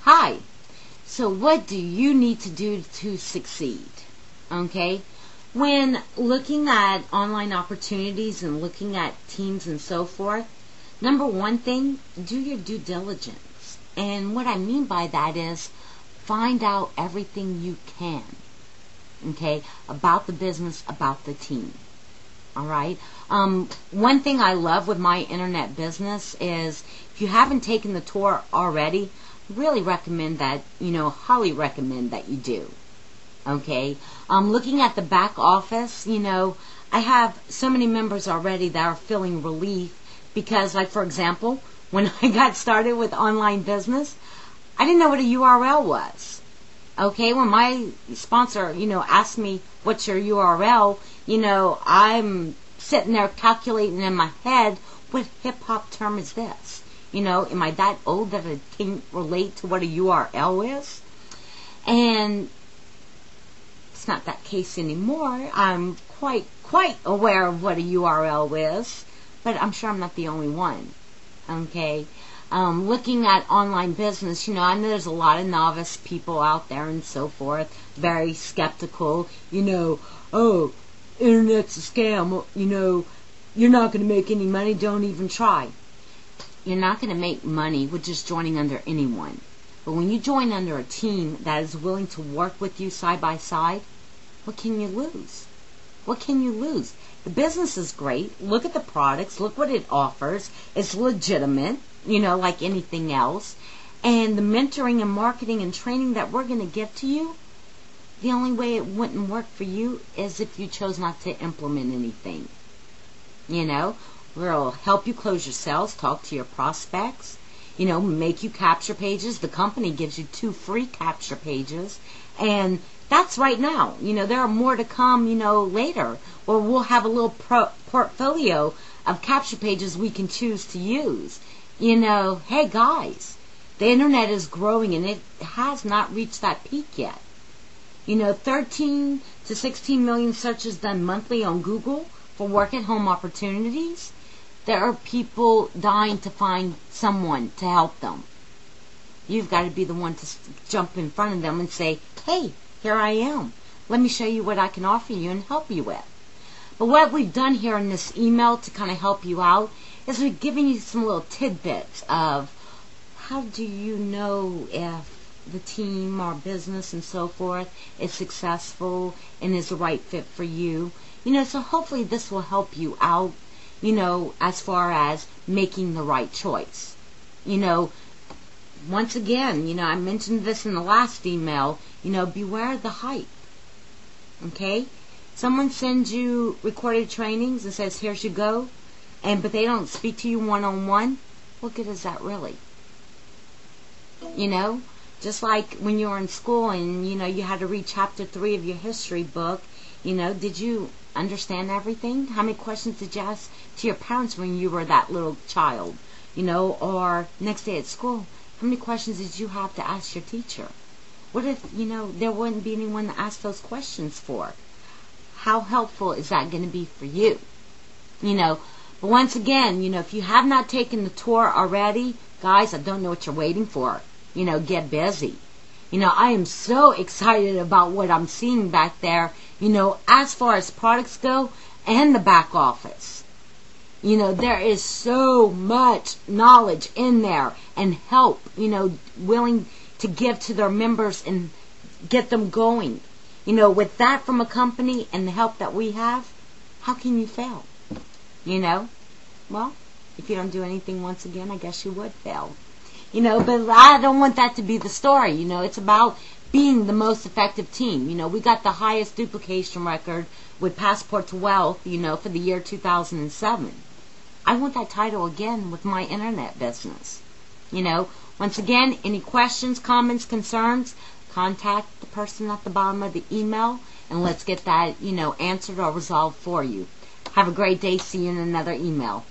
Hi. So what do you need to do to succeed? Okay? When looking at online opportunities and looking at teams and so forth, number one thing, do your due diligence. And what I mean by that is find out everything you can, okay, about the business, about the team. All right. One thing I love with my internet business is if you haven't taken the tour already, really recommend that, highly recommend that you do. Okay. Looking at the back office, I have so many members already that are feeling relief because, like, for example, when I got started with online business, I didn't know what a URL was. Okay, when my sponsor, asked me, what's your URL, I'm sitting there calculating in my head, what hip-hop term is this? Am I that old that I can't relate to what a URL is? And it's not that case anymore. I'm quite aware of what a URL is, but I'm sure I'm not the only one. Okay. Looking at online business, I know there's a lot of novice people out there and so forth, very skeptical, oh, internet's a scam, you're not going to make any money, don't even try. You're not going to make money with just joining under anyone. But when you join under a team that is willing to work with you side by side, what can you lose? What can you lose? The business is great. Look at the products. Look what it offers. It's legitimate, like anything else. And the mentoring and marketing and training that we're going to give to you, the only way it wouldn't work for you is if you chose not to implement anything. We'll help you close your sales, talk to your prospects, make you capture pages. The company gives you 2 free capture pages. And that's right now. There are more to come, later. Or we'll have a little portfolio of capture pages we can choose to use. Hey guys, the internet is growing and it has not reached that peak yet. 13 to 16 million searches done monthly on Google for work at home opportunities. There are people dying to find someone to help them. You've got to be the one to jump in front of them and say, hey, here I am. Let me show you what I can offer you and help you with. But what we've done here in this email to kind of help you out is we've given you some little tidbits of how do you know if the team or business and so forth is successful and is the right fit for you. So hopefully this will help you out, as far as making the right choice. Once again, I mentioned this in the last email, beware the hype. Okay? Someone sends you recorded trainings and says, here you go, but they don't speak to you one-on-one. What good is that really? Just like when you were in school and, you had to read chapter 3 of your history book, did you understand everything? How many questions did you ask to your parents when you were that little child? Or next day at school, how many questions did you have to ask your teacher? What if, there wouldn't be anyone to ask those questions for? How helpful is that going to be for you? But once again, if you have not taken the tour already, guys, I don't know what you're waiting for. Get busy. I am so excited about what I'm seeing back there, as far as products go and the back office. There is so much knowledge in there and help, willing to give to their members and get them going. With that from a company and the help that we have, how can you fail? Well, if you don't do anything once again, I guess you would fail. But I don't want that to be the story. It's about being the most effective team. We got the highest duplication record with Passport to Wealth, for the year 2007. I want that title again with my internet business. Once again, any questions, comments, concerns, contact the person at the bottom of the email and let's get that, answered or resolved for you. Have a great day. See you in another email.